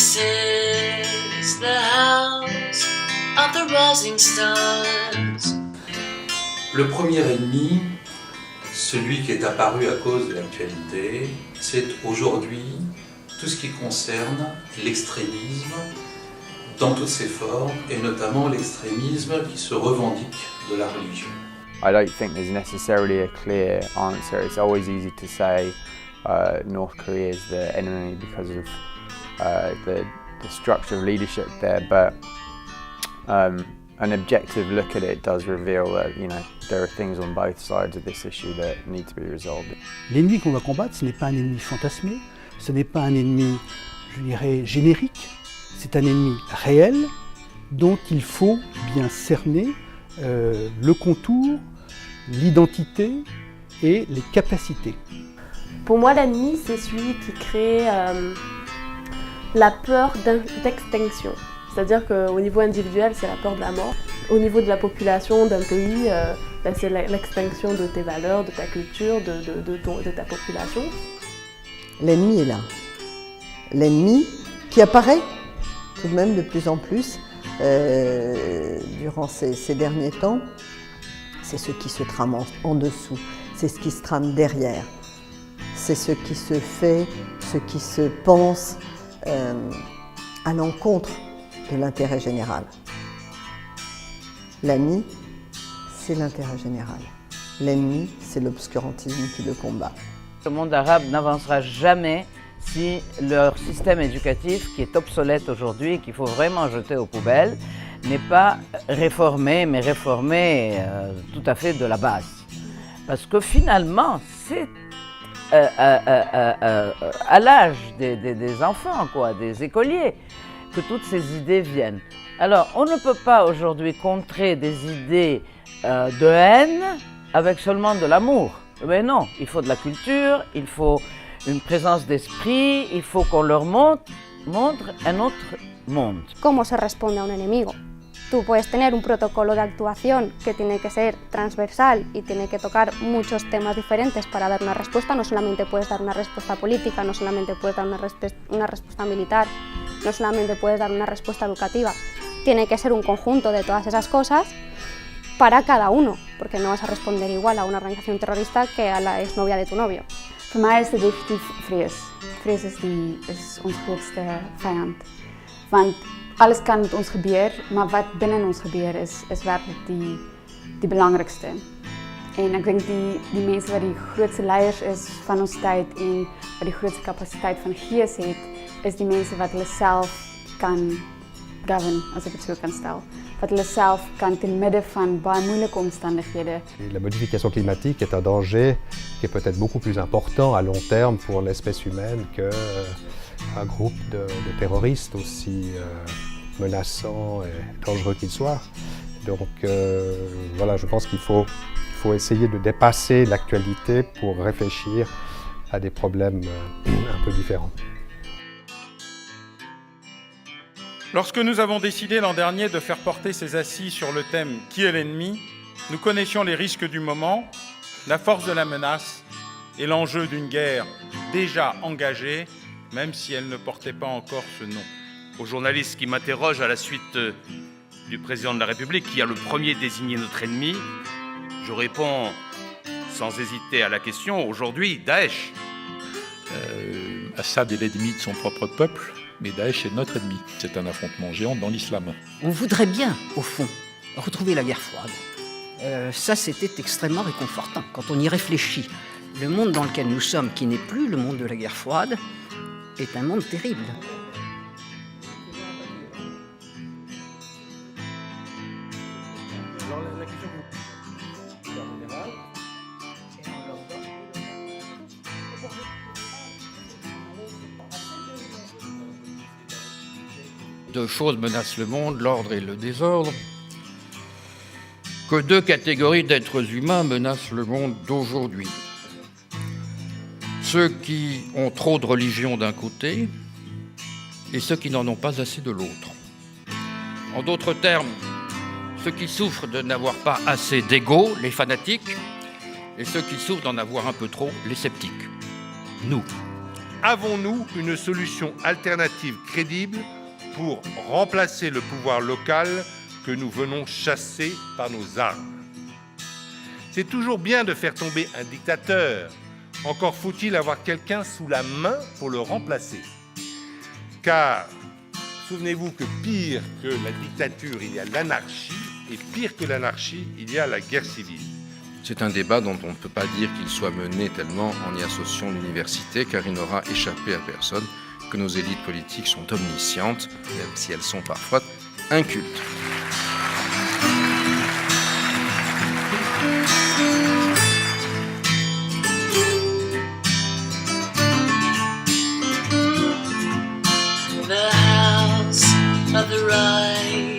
This is the house of the rising stars. Le premier ennemi, celui qui est apparu à cause de l'actualité, c'est aujourd'hui tout ce qui concerne l'extrémisme dans toutes ses formes, et notamment l'extrémisme qui se revendique de la religion. I don't think there's necessarily a clear answer. It's always easy to say North Korea is the enemy because of the structure of leadership there, but an objective look at it does reveal that there are things on both sides of this issue that need to be resolved. L'ennemi qu'on va combattre, ce n'est pas un ennemi fantasmé, ce n'est pas un ennemi, je dirais, générique, c'est un ennemi réel dont il faut bien cerner le contour, l'identité et les capacités. Pour moi, l'ennemi, c'est celui qui crée la peur d'extinction. C'est-à-dire qu'au niveau individuel, c'est la peur de la mort. Au niveau de la population d'un pays, c'est l'extinction de tes valeurs, de ta culture, de ta population. L'ennemi est là. L'ennemi qui apparaît tout de même de plus en plus durant ces derniers temps, c'est ce qui se trame en dessous, c'est ce qui se trame derrière, c'est ce qui se fait, ce qui se pense à l'encontre de l'intérêt général. L'ami, c'est l'intérêt général. L'ennemi, c'est l'obscurantisme qui le combat. Le monde arabe n'avancera jamais si leur système éducatif, qui est obsolète aujourd'hui et qu'il faut vraiment jeter aux poubelles, n'est pas réformé, mais réformé tout à fait de la base. Parce que finalement, c'est à l'âge des enfants, des écoliers, que toutes ces idées viennent. Alors, on ne peut pas aujourd'hui contrer des idées de haine avec seulement de l'amour. Mais non, il faut de la culture, il faut une présence d'esprit, il faut qu'on leur montre un autre monde. ¿Cómo se responde a un enemigo? Tú puedes tener un protocolo de actuación que tiene que ser transversal y tiene que tocar muchos temas diferentes para dar una respuesta. No solamente puedes dar una respuesta política, no solamente puedes dar una respuesta militar, no solamente puedes dar una respuesta educativa. Tiene que ser un conjunto de todas esas cosas para cada uno, porque no vas a responder igual a una organización terrorista que a la exnovia de tu novio. Voor mij is het definitief vrees. Vrees is ons grootste vijand. Want alles kan met ons gebeuren, maar wat binnen ons gebeurt is werkelijk die belangrijkste. En ik denk die mensen waar die grootste leiders is van ons tijd en waar die grootste capaciteit van geest heeft, is die mensen wat hulle zelf kan govern, als ik het zo kan stellen. Wat hulle zelf kan ten midden van baie moeilijke omstandigheden. La modification climatique est un danger qui est peut-être beaucoup plus important à long terme pour l'espèce humaine qu'un groupe de terroristes aussi menaçants et dangereux qu'ils soient. Donc voilà, je pense qu'il faut essayer de dépasser l'actualité pour réfléchir à des problèmes un peu différents. Lorsque nous avons décidé l'an dernier de faire porter ces assises sur le thème « Qui est l'ennemi ?», nous connaissions les risques du moment, la force de la menace et l'enjeu d'une guerre déjà engagée, même si elle ne portait pas encore ce nom. Aux journalistes qui m'interrogent à la suite du président de la République, qui a le premier désigné notre ennemi, je réponds sans hésiter à la question, aujourd'hui, Daesh. Assad est l'ennemi de son propre peuple, mais Daesh est notre ennemi. C'est un affrontement géant dans l'islam. On voudrait bien, au fond, retrouver la guerre froide. Ça, c'était extrêmement réconfortant quand on y réfléchit. Le monde dans lequel nous sommes, qui n'est plus le monde de la guerre froide, est un monde terrible. Deux choses menacent le monde, l'ordre et le désordre. Que deux catégories d'êtres humains menacent le monde d'aujourd'hui. Ceux qui ont trop de religion d'un côté et ceux qui n'en ont pas assez de l'autre. En d'autres termes, ceux qui souffrent de n'avoir pas assez d'ego, les fanatiques, et ceux qui souffrent d'en avoir un peu trop, les sceptiques. Nous. avons-nous une solution alternative crédible pour remplacer le pouvoir local que nous venons chasser par nos armes? C'est toujours bien de faire tomber un dictateur, encore faut-il avoir quelqu'un sous la main pour le remplacer. Car, souvenez-vous que pire que la dictature, il y a l'anarchie, et pire que l'anarchie, il y a la guerre civile. C'est un débat dont on ne peut pas dire qu'il soit mené tellement en y associant l'université, car il n'aura échappé à personne que nos élites politiques sont omniscientes, même si elles sont parfois incultes. The house of the rising